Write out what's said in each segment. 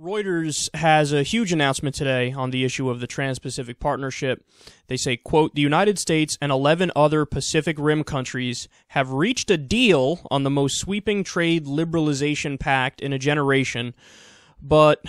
Reuters has a huge announcement today on the issue of the Trans-Pacific Partnership. They say, quote, the United States and 11 other Pacific Rim countries have reached a deal on the most sweeping trade liberalization pact in a generation, but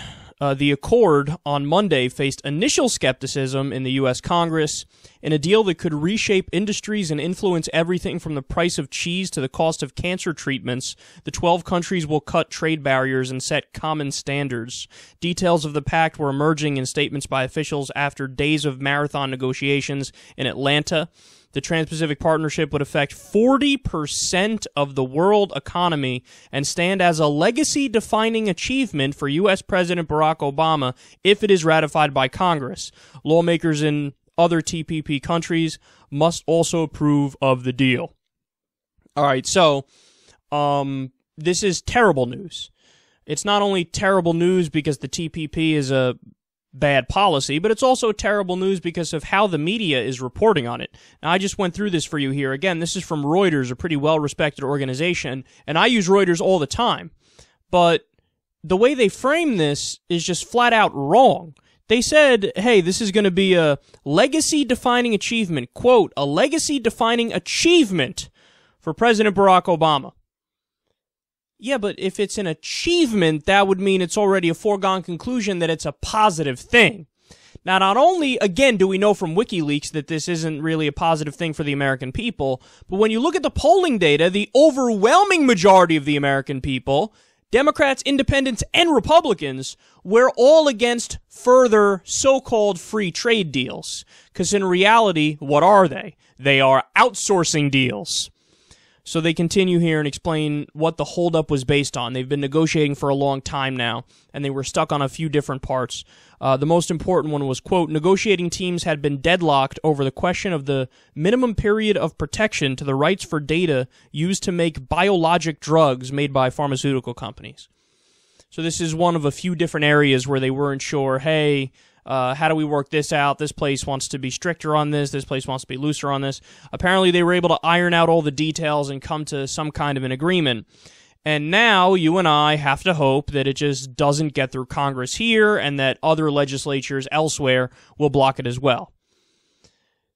the accord on Monday faced initial skepticism in the U.S. Congress. In a deal that could reshape industries and influence everything from the price of cheese to the cost of cancer treatments, the 12 countries will cut trade barriers and set common standards. Details of the pact were emerging in statements by officials after days of marathon negotiations in Atlanta. The Trans-Pacific Partnership would affect 40% of the world economy and stand as a legacy-defining achievement for U.S. President Barack Obama if it is ratified by Congress. Lawmakers in other TPP countries must also approve of the deal. All right, so this is terrible news. It's not only terrible news because the TPP is a bad policy, but it's also terrible news because of how the media is reporting on it. Now, I just went through this for you here. Again, this is from Reuters, a pretty well-respected organization, and I use Reuters all the time. But the way they frame this is just flat out wrong. They said, hey, this is going to be a legacy-defining achievement, quote, a legacy-defining achievement for President Barack Obama. Yeah, but if it's an achievement, that would mean it's already a foregone conclusion that it's a positive thing. Now, not only, again, do we know from WikiLeaks that this isn't really a positive thing for the American people, but when you look at the polling data, the overwhelming majority of the American people, Democrats, Independents, and Republicans, we're all against further so-called free trade deals. Because in reality, what are they? They are outsourcing deals. So they continue here and explain what the holdup was based on. They've been negotiating for a long time now, and they were stuck on a few different parts. The most important one was, quote, negotiating teams had been deadlocked over the question of the minimum period of protection to the rights for data used to make biologic drugs made by pharmaceutical companies. So this is one of a few different areas where they weren't sure, hey, how do we work this out? This place wants to be stricter on this. This place wants to be looser on this. Apparently, they were able to iron out all the details and come to some kind of an agreement. And now, you and I have to hope that it just doesn't get through Congress here and that other legislatures elsewhere will block it as well.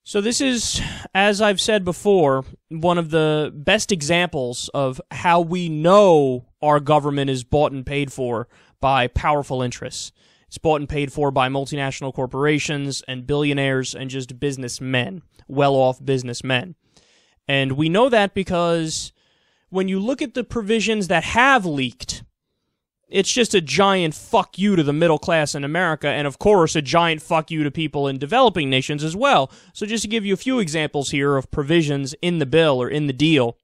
So this is, as I've said before, one of the best examples of how we know our government is bought and paid for by powerful interests. It's bought and paid for by multinational corporations and billionaires and just businessmen, well-off businessmen. And we know that because when you look at the provisions that have leaked, it's just a giant fuck you to the middle class in America, and of course a giant fuck you to people in developing nations as well. So just to give you a few examples here of provisions in the bill or in the deal,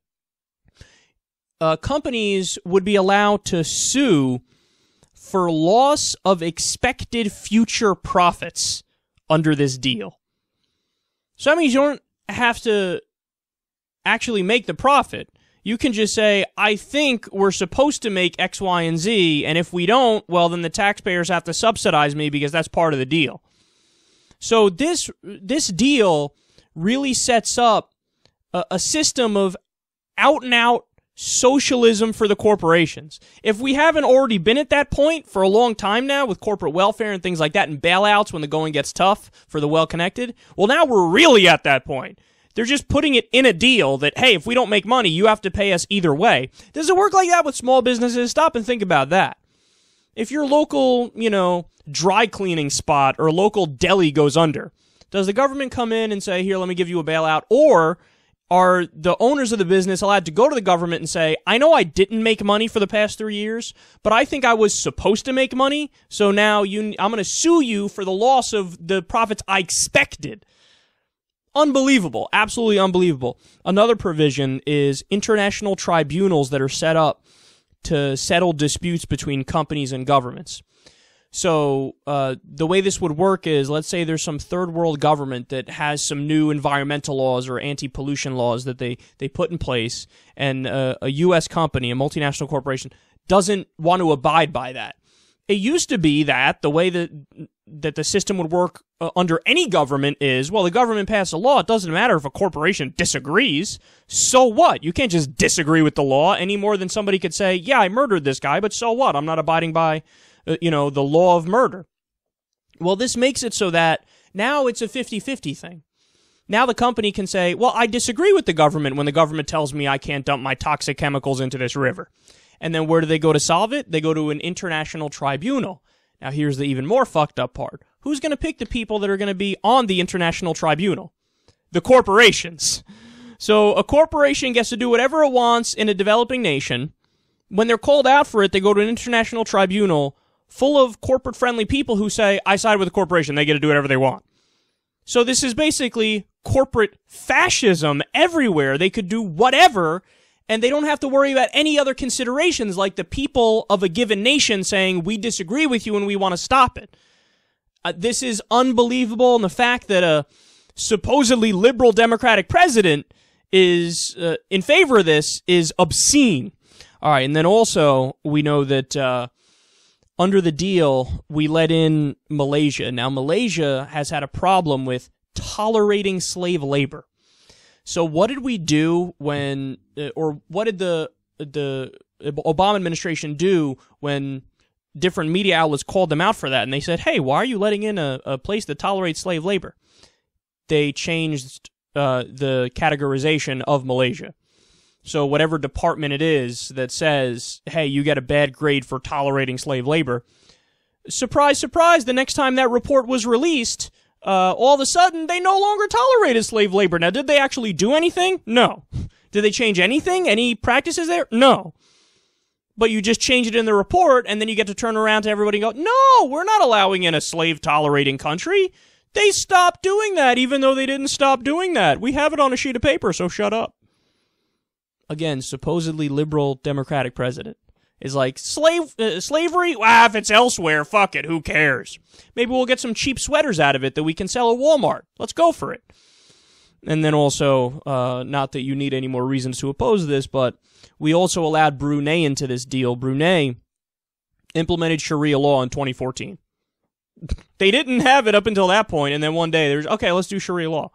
companies would be allowed to sue for loss of expected future profits under this deal. So that means you don't have to actually make the profit. You can just say, I think we're supposed to make X, Y, and Z, and if we don't, well, then the taxpayers have to subsidize me because that's part of the deal. So this deal really sets up a system of out-and-out socialism for the corporations. If we haven't already been at that point for a long time now with corporate welfare and things like that and bailouts when the going gets tough for the well-connected, well, now we're really at that point. They're just putting it in a deal that, hey, if we don't make money, you have to pay us either way. Does it work like that with small businesses? Stop and think about that. If your local, dry cleaning spot or local deli goes under, does the government come in and say, here, let me give you a bailout? Or are the owners of the business allowed to go to the government and say, I know I didn't make money for the past 3 years, but I think I was supposed to make money, so now I'm going to sue you for the loss of the profits I expected. Unbelievable. Absolutely unbelievable. Another provision is international tribunals that are set up to settle disputes between companies and governments. So the way this would work is, let's say there's some third world government that has some new environmental laws or anti-pollution laws that they put in place, and a U.S. company, a multinational corporation, doesn't want to abide by that. It used to be that the way that the system would work under any government is, well, the government passed a law. It doesn't matter if a corporation disagrees. So what? You can't just disagree with the law any more than somebody could say, yeah, I murdered this guy, but so what? I'm not abiding by the law of murder. Well, this makes it so that now it's a 50-50 thing. Now the company can say, well, I disagree with the government when the government tells me I can't dump my toxic chemicals into this river. And then where do they go to solve it? They go to an international tribunal. Now here's the even more fucked up part. Who's going to pick the people that are going to be on the international tribunal? The corporations. So a corporation gets to do whatever it wants in a developing nation. When they're called out for it, they go to an international tribunal full of corporate-friendly people who say, I side with the corporation, they get to do whatever they want. So this is basically corporate fascism everywhere. They could do whatever, and they don't have to worry about any other considerations like the people of a given nation saying, we disagree with you and we want to stop it. This is unbelievable, and the fact that a supposedly liberal Democratic president is in favor of this is obscene. All right, and then also we know that under the deal, we let in Malaysia. Now, Malaysia has had a problem with tolerating slave labor. So what did we do when, or what did the Obama administration do when different media outlets called them out for that? And they said, hey, why are you letting in a place that tolerates slave labor? They changed the categorization of Malaysia. So whatever department it is that says, hey, you get a bad grade for tolerating slave labor, surprise, surprise, the next time that report was released, all of a sudden they no longer tolerated slave labor. Now, did they actually do anything? No. Did they change anything? Any practices there? No. But you just change it in the report, and then you get to turn around to everybody and go, no, we're not allowing in a slave-tolerating country. They stopped doing that, even though they didn't stop doing that. We have it on a sheet of paper, so shut up. Again, supposedly liberal Democratic president is like, slavery? Well, if it's elsewhere, fuck it, who cares? Maybe we'll get some cheap sweaters out of it that we can sell at Walmart. Let's go for it. And then also, not that you need any more reasons to oppose this, but we also allowed Brunei into this deal. Brunei implemented Sharia law in 2014. They didn't have it up until that point, and then one day there's, okay, let's do Sharia law.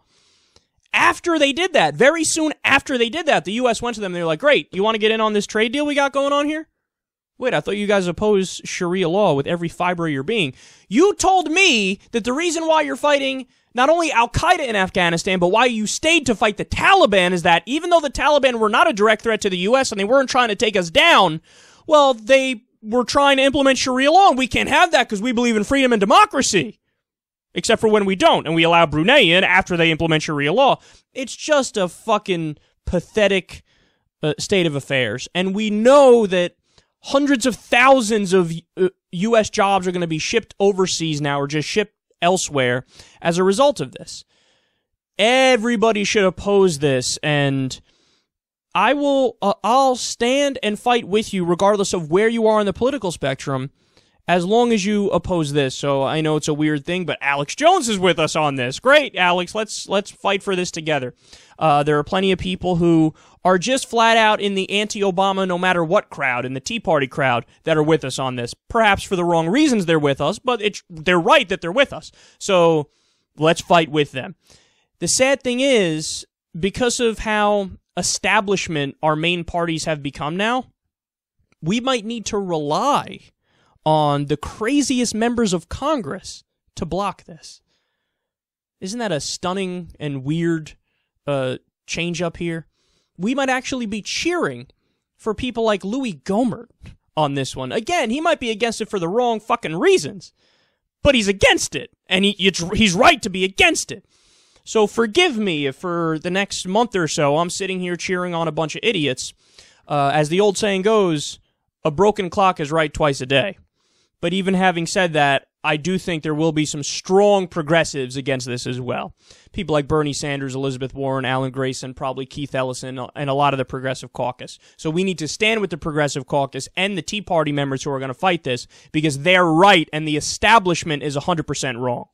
After they did that, very soon after they did that, the U.S. went to them and they were like, great, you want to get in on this trade deal we got going on here? Wait, I thought you guys opposed Sharia law with every fiber of your being. You told me that the reason why you're fighting not only Al-Qaeda in Afghanistan, but why you stayed to fight the Taliban is that even though the Taliban were not a direct threat to the U.S. and they weren't trying to take us down, well, they were trying to implement Sharia law, and we can't have that because we believe in freedom and democracy. Except for when we don't, and we allow Brunei in after they implement Sharia law. It's just a fucking pathetic state of affairs. And we know that hundreds of thousands of U.S. jobs are going to be shipped overseas now or just shipped elsewhere as a result of this. Everybody should oppose this, and I'll stand and fight with you regardless of where you are on the political spectrum, as long as you oppose this. So I know it's a weird thing, but Alex Jones is with us on this. Great, Alex, let's fight for this together. There are plenty of people who are just flat out in the anti-Obama no matter what crowd, in the Tea Party crowd, that are with us on this. Perhaps for the wrong reasons they're with us, but they're right that they're with us. So let's fight with them. The sad thing is, because of how establishment our main parties have become now, we might need to rely on the craziest members of Congress to block this. Isn't that a stunning and weird change up here? We might actually be cheering for people like Louis Gohmert on this one. Again, he might be against it for the wrong fucking reasons, but he's against it, and he's right to be against it. So forgive me if for the next month or so I'm sitting here cheering on a bunch of idiots. As the old saying goes, a broken clock is right twice a day. But even having said that, I do think there will be some strong progressives against this as well. People like Bernie Sanders, Elizabeth Warren, Alan Grayson, probably Keith Ellison, and a lot of the Progressive Caucus. So we need to stand with the Progressive Caucus and the Tea Party members who are going to fight this, because they're right and the establishment is 100% wrong.